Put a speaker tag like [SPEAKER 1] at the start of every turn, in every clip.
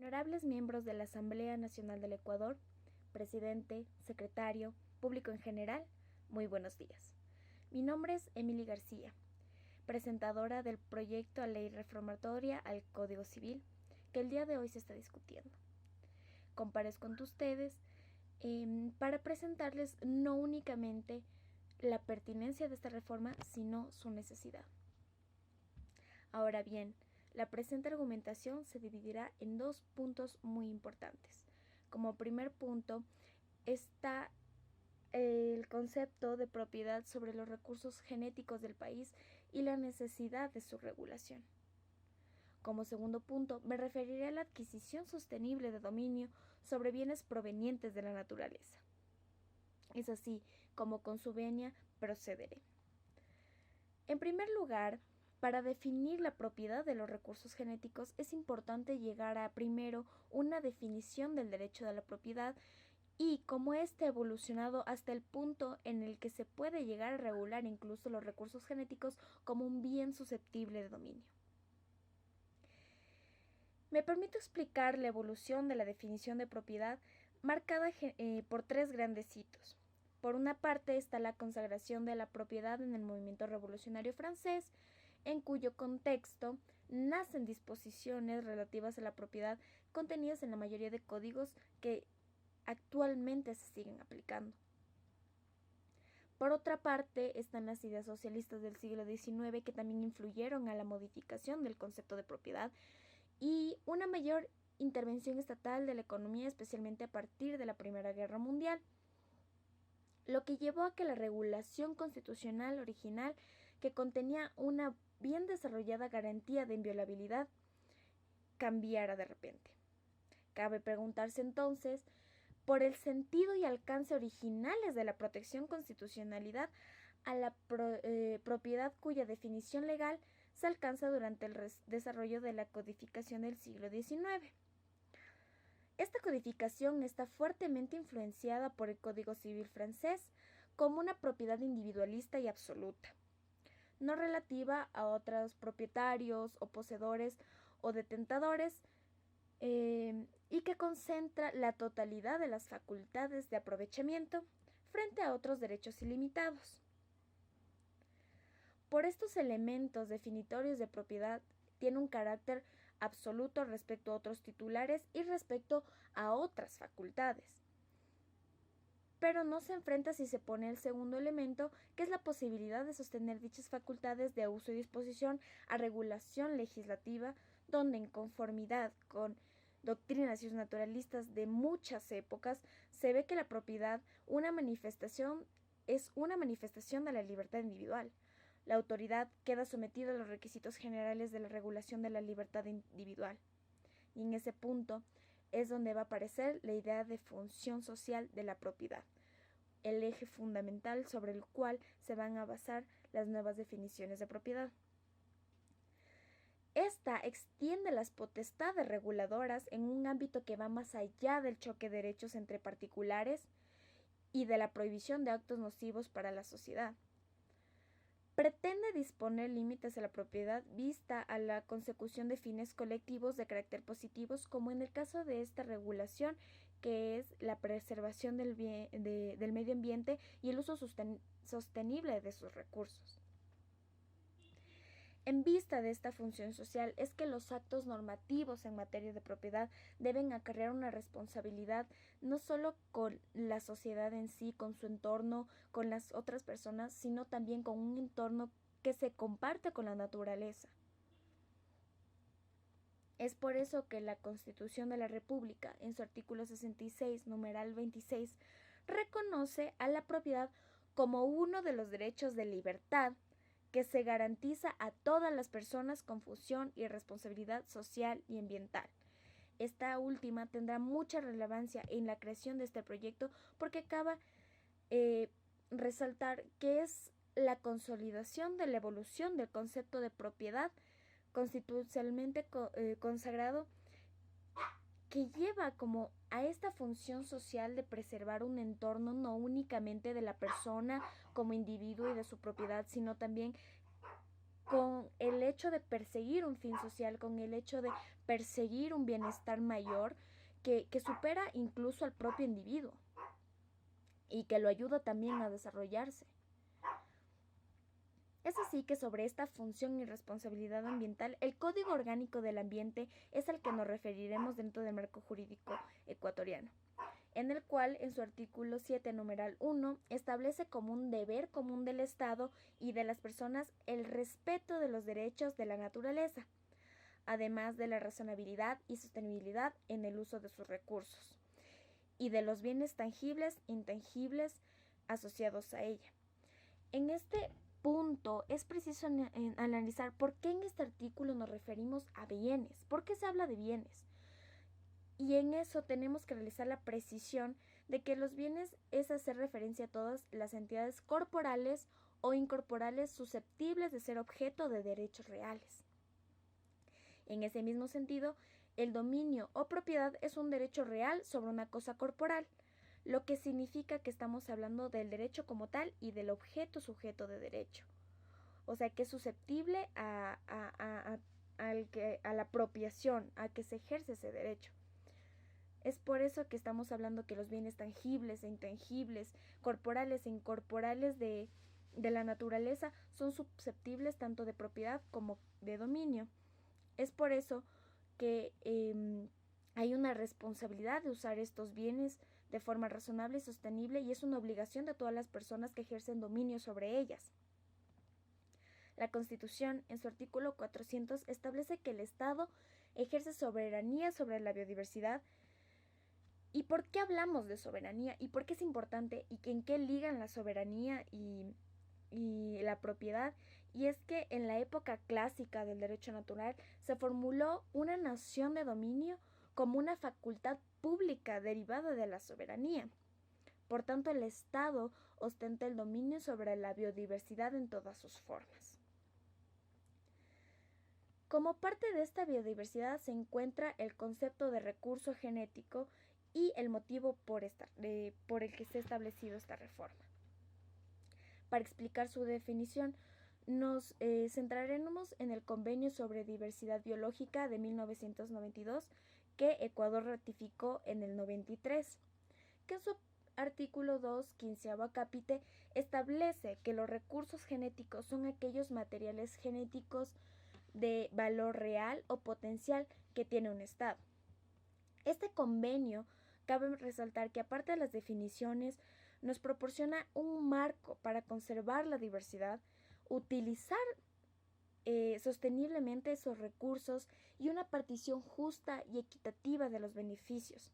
[SPEAKER 1] Honorables miembros de la Asamblea Nacional del Ecuador, presidente, secretario, público en general, muy buenos días. Mi nombre es Emily García, presentadora del proyecto a ley reformatoria al Código Civil que el día de hoy se está discutiendo. Comparezco ante ustedes para presentarles no únicamente la pertinencia de esta reforma, sino su necesidad. Ahora bien, la presente argumentación se dividirá en dos puntos muy importantes. Como primer punto está el concepto de propiedad sobre los recursos genéticos del país y la necesidad de su regulación. Como segundo punto, me referiré a la adquisición sostenible de dominio sobre bienes provenientes de la naturaleza. Es así como con su venia procederé. En primer lugar, para definir la propiedad de los recursos genéticos es importante llegar a, primero, una definición del derecho de la propiedad y cómo éste ha evolucionado hasta el punto en el que se puede llegar a regular incluso los recursos genéticos como un bien susceptible de dominio. Me permito explicar la evolución de la definición de propiedad marcada por tres grandes hitos. Por una parte está la consagración de la propiedad en el movimiento revolucionario francés, en cuyo contexto nacen disposiciones relativas a la propiedad contenidas en la mayoría de códigos que actualmente se siguen aplicando. Por otra parte están las ideas socialistas del siglo XIX que también influyeron a la modificación del concepto de propiedad y una mayor intervención estatal de la economía, especialmente a partir de la Primera Guerra Mundial, lo que llevó a que la regulación constitucional original, que contenía una bien desarrollada garantía de inviolabilidad, cambiara de repente. Cabe preguntarse entonces por el sentido y alcance originales de la protección constitucionalidad a la propiedad cuya definición legal se alcanza durante el desarrollo de la codificación del siglo XIX. Esta codificación está fuertemente influenciada por el Código Civil francés como una propiedad individualista y absoluta, no relativa a otros propietarios o poseedores o detentadores, y que concentra la totalidad de las facultades de aprovechamiento frente a otros derechos ilimitados. Por estos elementos definitorios de propiedad tiene un carácter absoluto respecto a otros titulares y respecto a otras facultades. Pero no se enfrenta si se pone el segundo elemento, que es la posibilidad de sostener dichas facultades de uso y disposición a regulación legislativa, donde en conformidad con doctrinas y naturalistas de muchas épocas se ve que la propiedad es una manifestación de la libertad individual. La autoridad queda sometida a los requisitos generales de la regulación de la libertad individual. Y en ese punto es donde va a aparecer la idea de función social de la propiedad, el eje fundamental sobre el cual se van a basar las nuevas definiciones de propiedad. Esta extiende las potestades reguladoras en un ámbito que va más allá del choque de derechos entre particulares y de la prohibición de actos nocivos para la sociedad. Pretende disponer límites a la propiedad vista a la consecución de fines colectivos de carácter positivos, como en el caso de esta regulación, que es la preservación del medio ambiente y el uso sostenible de sus recursos. En vista de esta función social es que los actos normativos en materia de propiedad deben acarrear una responsabilidad no solo con la sociedad en sí, con su entorno, con las otras personas, sino también con un entorno que se comparte con la naturaleza. Es por eso que la Constitución de la República, en su artículo 66, numeral 26, reconoce a la propiedad como uno de los derechos de libertad que se garantiza a todas las personas con función y responsabilidad social y ambiental. Esta última tendrá mucha relevancia en la creación de este proyecto porque acaba resaltar que es la consolidación de la evolución del concepto de propiedad constitucionalmente consagrado, que lleva como a esta función social de preservar un entorno no únicamente de la persona como individuo y de su propiedad, sino también con el hecho de perseguir un fin social, con el hecho de perseguir un bienestar mayor que supera incluso al propio individuo y que lo ayuda también a desarrollarse. Es así que sobre esta función y responsabilidad ambiental, el Código Orgánico del Ambiente es al que nos referiremos dentro del marco jurídico ecuatoriano, en el cual, en su artículo 7, numeral 1, establece como un deber común del Estado y de las personas el respeto de los derechos de la naturaleza, además de la razonabilidad y sostenibilidad en el uso de sus recursos y de los bienes tangibles e intangibles asociados a ella. En este punto es preciso analizar por qué en este artículo nos referimos a bienes, por qué se habla de bienes. Y en eso tenemos que realizar la precisión de que los bienes es hacer referencia a todas las entidades corporales o incorporales susceptibles de ser objeto de derechos reales. En ese mismo sentido, el dominio o propiedad es un derecho real sobre una cosa corporal, lo que significa que estamos hablando del derecho como tal y del objeto sujeto de derecho. O sea, que es susceptible a la apropiación, a que se ejerce ese derecho. Es por eso que estamos hablando que los bienes tangibles e intangibles, corporales e incorporales de la naturaleza son susceptibles tanto de propiedad como de dominio. Es por eso que hay una responsabilidad de usar estos bienes de forma razonable y sostenible, y es una obligación de todas las personas que ejercen dominio sobre ellas. La Constitución, en su artículo 400, establece que el Estado ejerce soberanía sobre la biodiversidad. ¿Y por qué hablamos de soberanía? ¿Y por qué es importante? ¿Y en qué ligan la soberanía y la propiedad? Y es que en la época clásica del derecho natural se formuló una noción de dominio como una facultad pública derivada de la soberanía. Por tanto, el Estado ostenta el dominio sobre la biodiversidad en todas sus formas. Como parte de esta biodiversidad se encuentra el concepto de recurso genético y el motivo por el que se ha establecido esta reforma. Para explicar su definición, nos centraremos en el Convenio sobre Diversidad Biológica de 1992 que Ecuador ratificó en el 93, que en su artículo 2, 15º capítulo, establece que los recursos genéticos son aquellos materiales genéticos de valor real o potencial que tiene un Estado. Este convenio, cabe resaltar que aparte de las definiciones, nos proporciona un marco para conservar la diversidad, utilizar sosteniblemente esos recursos y una partición justa y equitativa de los beneficios,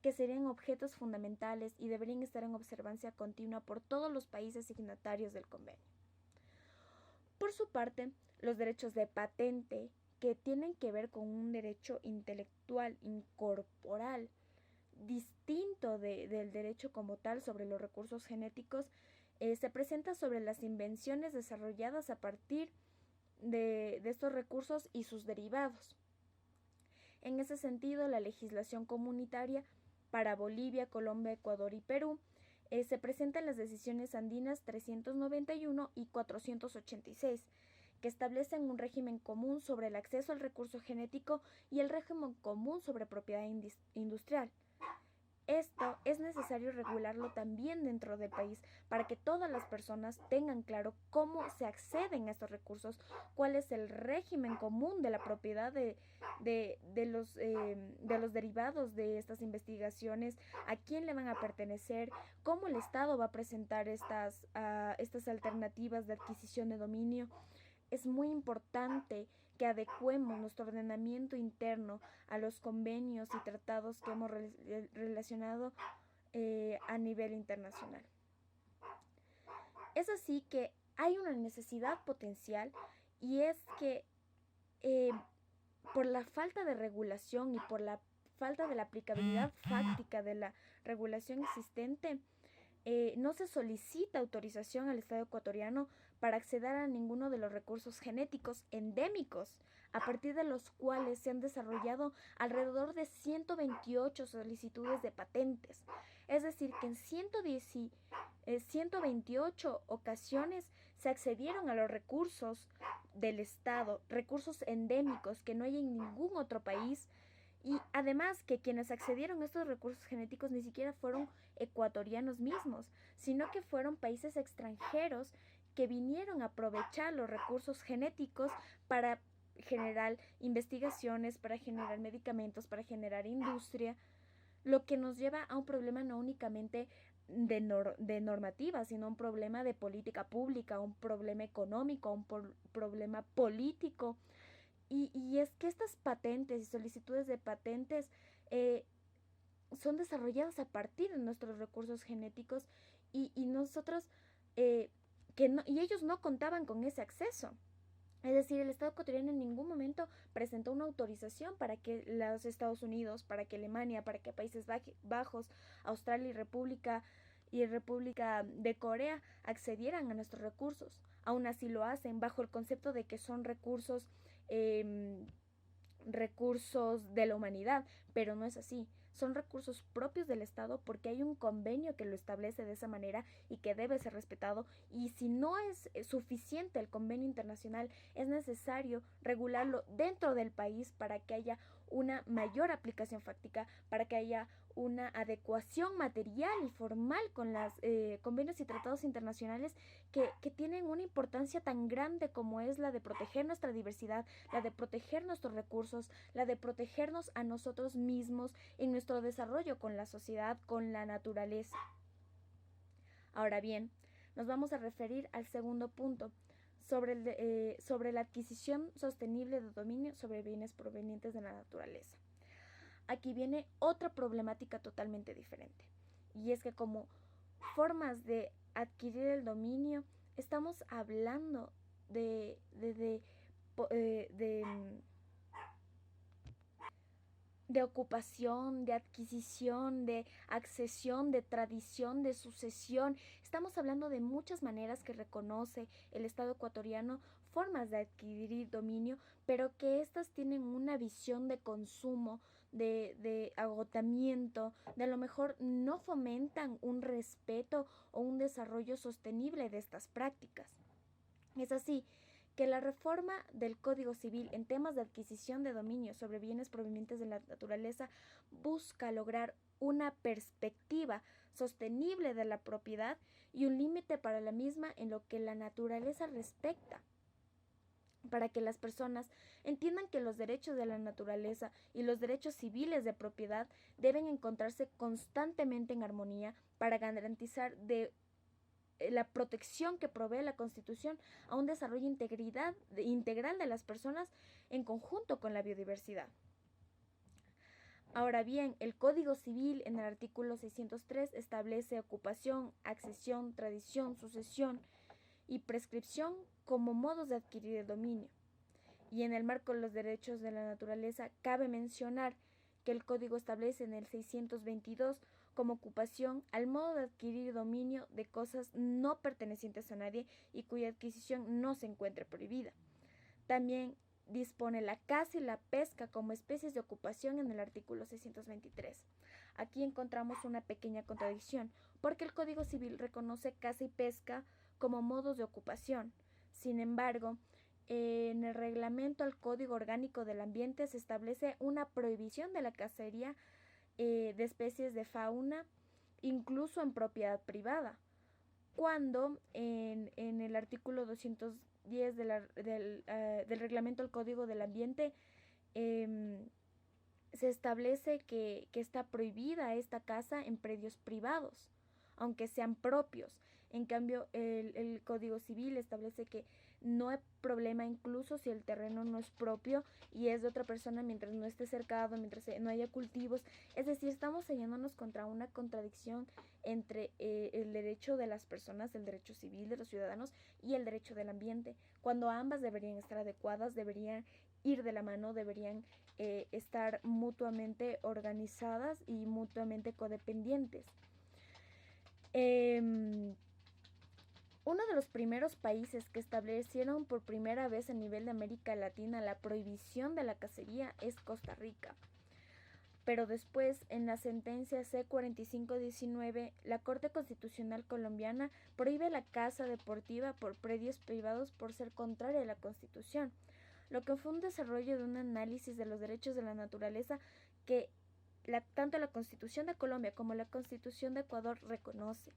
[SPEAKER 1] que serían objetos fundamentales y deberían estar en observancia continua por todos los países signatarios del convenio. Por su parte, los derechos de patente, que tienen que ver con un derecho intelectual incorporal, distinto del derecho como tal sobre los recursos genéticos, se presenta sobre las invenciones desarrolladas a partir de estos recursos y sus derivados. En ese sentido, la legislación comunitaria para Bolivia, Colombia, Ecuador y Perú se presenta en las decisiones andinas 391 y 486, que establecen un régimen común sobre el acceso al recurso genético y el régimen común sobre propiedad industrial. Esto es necesario regularlo también dentro del país para que todas las personas tengan claro cómo se acceden a estos recursos, cuál es el régimen común de la propiedad de los derivados de estas investigaciones, a quién le van a pertenecer, cómo el Estado va a presentar estas alternativas de adquisición de dominio. Es muy importante que adecuemos nuestro ordenamiento interno a los convenios y tratados que hemos relacionado a nivel internacional. Es así que hay una necesidad potencial, y es que por la falta de regulación y por la falta de la aplicabilidad fáctica de la regulación existente, no se solicita autorización al Estado ecuatoriano para acceder a ninguno de los recursos genéticos endémicos, a partir de los cuales se han desarrollado alrededor de 128 solicitudes de patentes. Es decir, que en 128 ocasiones se accedieron a los recursos del Estado, recursos endémicos que no hay en ningún otro país, y además que quienes accedieron a estos recursos genéticos ni siquiera fueron ecuatorianos mismos, sino que fueron países extranjeros que vinieron a aprovechar los recursos genéticos para generar investigaciones, para generar medicamentos, para generar industria, lo que nos lleva a un problema no únicamente de normativa, sino un problema de política pública, un problema económico, un problema político. Y es que estas patentes y solicitudes de patentes eh, son desarrolladas a partir de nuestros recursos genéticos y nosotros, eh, y ellos no contaban con ese acceso. Es decir, el Estado ecuatoriano en ningún momento presentó una autorización para que los Estados Unidos, para que Alemania, para que Países Bajos, Australia y República de Corea accedieran a nuestros recursos. Aún así lo hacen bajo el concepto de que son eh, recursos de la humanidad, pero no es así. Son recursos propios del Estado porque hay un convenio que lo establece de esa manera y que debe ser respetado. Y si no es suficiente el convenio internacional, es necesario regularlo dentro del país para que haya una mayor aplicación fáctica, para que haya una adecuación material y formal con los convenios y tratados internacionales que tienen una importancia tan grande como es la de proteger nuestra diversidad, la de proteger nuestros recursos, la de protegernos a nosotros mismos en nuestro desarrollo con la sociedad, con la naturaleza. Ahora bien, nos vamos a referir al segundo punto, sobre la adquisición sostenible de dominio sobre bienes provenientes de la naturaleza. Aquí viene otra problemática totalmente diferente, y es que como formas de adquirir el dominio, estamos hablando de de ocupación, de adquisición, de accesión, de tradición, de sucesión. Estamos hablando de muchas maneras que reconoce el Estado ecuatoriano, formas de adquirir dominio, pero que éstas tienen una visión de consumo, de agotamiento, de a lo mejor no fomentan un respeto o un desarrollo sostenible de estas prácticas. Es así que la reforma del Código Civil en temas de adquisición de dominio sobre bienes provenientes de la naturaleza busca lograr una perspectiva sostenible de la propiedad y un límite para la misma en lo que la naturaleza respecta, para que las personas entiendan que los derechos de la naturaleza y los derechos civiles de propiedad deben encontrarse constantemente en armonía para garantizar la protección que provee la Constitución a un desarrollo integral de las personas en conjunto con la biodiversidad. Ahora bien, el Código Civil en el artículo 603 establece ocupación, accesión, tradición, sucesión y prescripción como modos de adquirir el dominio. Y en el marco de los derechos de la naturaleza, cabe mencionar que el Código establece en el 622 como ocupación al modo de adquirir dominio de cosas no pertenecientes a nadie y cuya adquisición no se encuentre prohibida. También dispone la caza y la pesca como especies de ocupación en el artículo 623. Aquí encontramos una pequeña contradicción, porque el Código Civil reconoce caza y pesca como modos de ocupación. Sin embargo, en el reglamento al Código Orgánico del Ambiente se establece una prohibición de la cacería de especies de fauna, incluso en propiedad privada, cuando en el artículo 210 del reglamento al Código del Ambiente se establece que está prohibida esta caza en predios privados, aunque sean propios. En cambio, el Código Civil establece que no hay problema incluso si el terreno no es propio y es de otra persona mientras no esté cercado, mientras no haya cultivos. Es decir, estamos hallándonos contra una contradicción entre el derecho de las personas, el derecho civil de los ciudadanos y el derecho del ambiente, cuando ambas deberían estar adecuadas, deberían ir de la mano, deberían estar mutuamente organizadas y mutuamente codependientes. Uno de los primeros países que establecieron por primera vez a nivel de América Latina la prohibición de la cacería es Costa Rica. pero después, en la sentencia C-4519, la Corte Constitucional colombiana prohíbe la caza deportiva por predios privados por ser contraria a la Constitución, lo que fue un desarrollo de un análisis de los derechos de la naturaleza que tanto la Constitución de Colombia como la Constitución de Ecuador reconoce.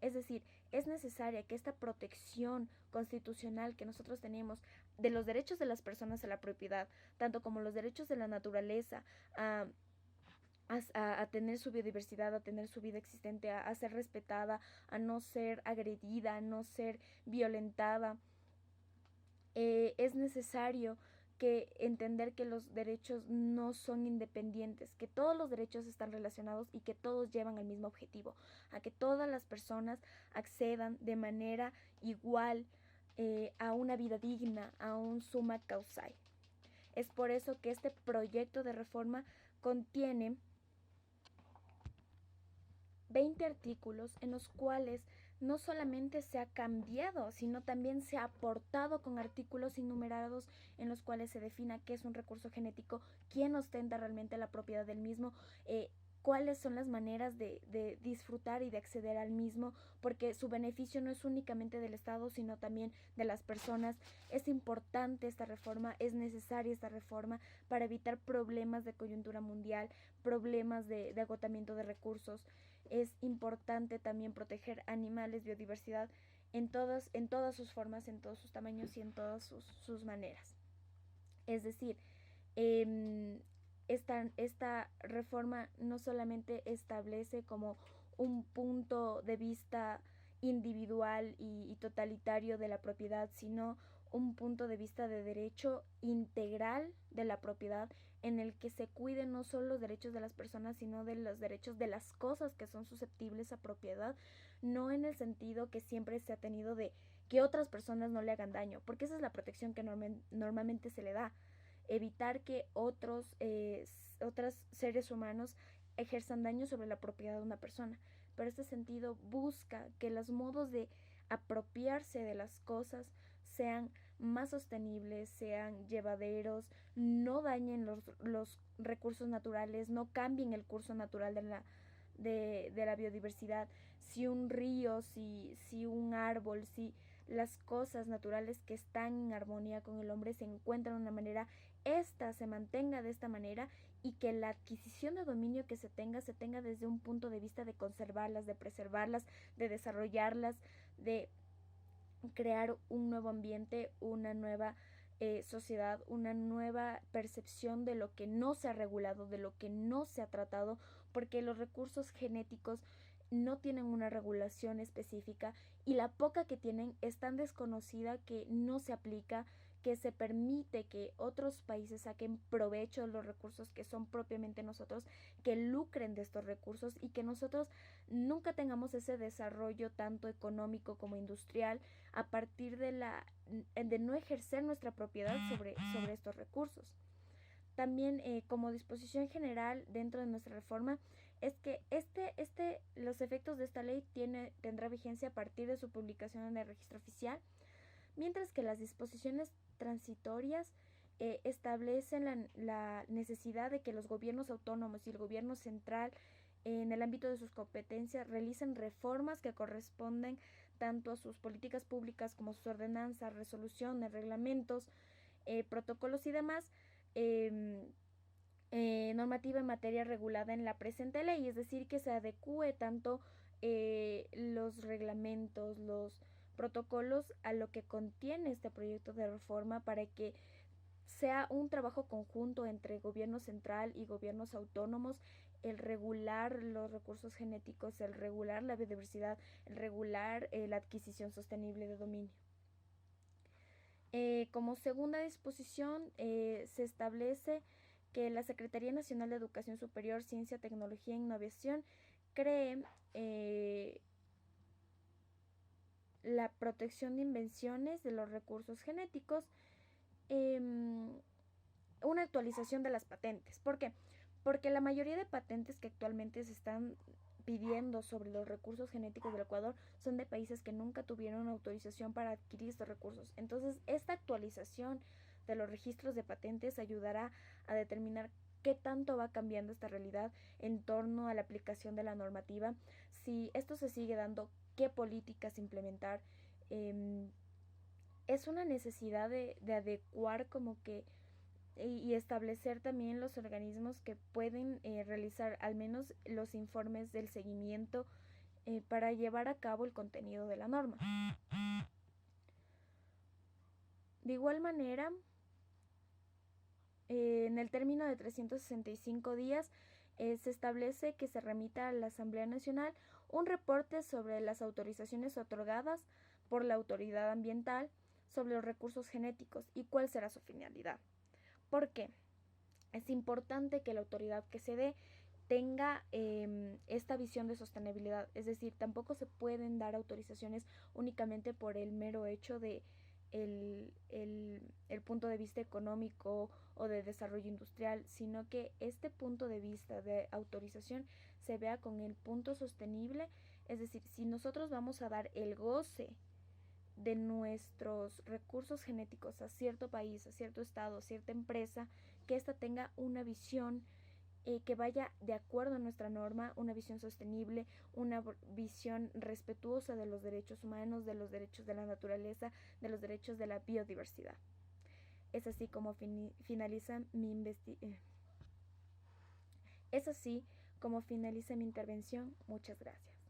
[SPEAKER 1] Es decir, es necesaria que esta protección constitucional que nosotros tenemos de los derechos de las personas a la propiedad, tanto como los derechos de la naturaleza, a tener su biodiversidad, a tener su vida existente, a ser respetada, a no ser agredida, a no ser violentada. Es necesario que entender que los derechos no son independientes, que todos los derechos están relacionados y que todos llevan al mismo objetivo, a que todas las personas accedan de manera igual a una vida digna, a un summa causae. Es por eso que este proyecto de reforma contiene 20 artículos en los cuales no solamente se ha cambiado, sino también se ha aportado con artículos innumerados en los cuales se defina qué es un recurso genético, quién ostenta realmente la propiedad del mismo, cuáles son las maneras de disfrutar y de acceder al mismo, porque su beneficio no es únicamente del Estado, sino también de las personas. Es importante esta reforma, es necesaria esta reforma para evitar problemas de coyuntura mundial, problemas de agotamiento de recursos. Es importante también proteger animales, biodiversidad, en todas sus formas, en todos sus tamaños y en todas sus maneras. Es decir, esta reforma no solamente establece como un punto de vista individual y totalitario de la propiedad, sino un punto de vista de derecho integral de la propiedad, en el que se cuiden no solo los derechos de las personas, sino de los derechos de las cosas que son susceptibles a propiedad, no en el sentido que siempre se ha tenido de que otras personas no le hagan daño, porque esa es la protección que normalmente se le da, evitar que otros seres humanos ejerzan daño sobre la propiedad de una persona. Pero este sentido busca que los modos de apropiarse de las cosas sean más sostenibles, sean llevaderos, no dañen los recursos naturales, no cambien el curso natural de la biodiversidad. Si un río, si un árbol, si las cosas naturales que están en armonía con el hombre se encuentran de una manera, esta se mantenga de esta manera, y que la adquisición de dominio que se tenga desde un punto de vista de conservarlas, de preservarlas, de desarrollarlas, de crear un nuevo ambiente, una nueva sociedad, una nueva percepción de lo que no se ha regulado, de lo que no se ha tratado, porque los recursos genéticos no tienen una regulación específica, y la poca que tienen es tan desconocida que no se aplica, que se permite que otros países saquen provecho de los recursos que son propiamente nosotros, que lucren de estos recursos, y que nosotros nunca tengamos ese desarrollo tanto económico como industrial a partir de no ejercer nuestra propiedad sobre estos recursos. También como disposición general dentro de nuestra reforma es que los efectos de esta ley tendrá vigencia a partir de su publicación en el registro oficial, mientras que las disposiciones transitorias establecen la necesidad de que los gobiernos autónomos y el gobierno central, en el ámbito de sus competencias, realicen reformas que corresponden tanto a sus políticas públicas como sus ordenanzas, resoluciones, reglamentos, protocolos y demás, normativa en materia regulada en la presente ley, es decir, que se adecue tanto los reglamentos, los protocolos a lo que contiene este proyecto de reforma, para que sea un trabajo conjunto entre gobierno central y gobiernos autónomos, el regular los recursos genéticos, el regular la biodiversidad, el regular la adquisición sostenible de dominio. Como segunda disposición, se establece que la Secretaría Nacional de Educación Superior, Ciencia, Tecnología e Innovación cree la protección de invenciones de los recursos genéticos, una actualización de las patentes. ¿Por qué? Porque la mayoría de patentes que actualmente se están pidiendo sobre los recursos genéticos del Ecuador son de países que nunca tuvieron autorización para adquirir estos recursos. Entonces, esta actualización de los registros de patentes ayudará a determinar qué tanto va cambiando esta realidad en torno a la aplicación de la normativa, si esto se sigue dando, qué políticas implementar. Es una necesidad de adecuar como que y establecer también los organismos que pueden realizar al menos los informes del seguimiento para llevar a cabo el contenido de la norma. De igual manera, en el término de 365 días se establece que se remita a la Asamblea Nacional un reporte sobre las autorizaciones otorgadas por la autoridad ambiental sobre los recursos genéticos y cuál será su finalidad. ¿Por qué? Es importante que la autoridad que se dé tenga esta visión de sostenibilidad, es decir, tampoco se pueden dar autorizaciones únicamente por el mero hecho de el punto de vista económico o de desarrollo industrial, sino que este punto de vista de autorización se vea con el punto sostenible, es decir, si nosotros vamos a dar el goce de nuestros recursos genéticos a cierto país, a cierto estado, a cierta empresa, que ésta tenga una visión que vaya de acuerdo a nuestra norma, una visión sostenible, una visión respetuosa de los derechos humanos, de los derechos de la naturaleza, de los derechos de la biodiversidad. Es así como finaliza mi intervención. Muchas gracias.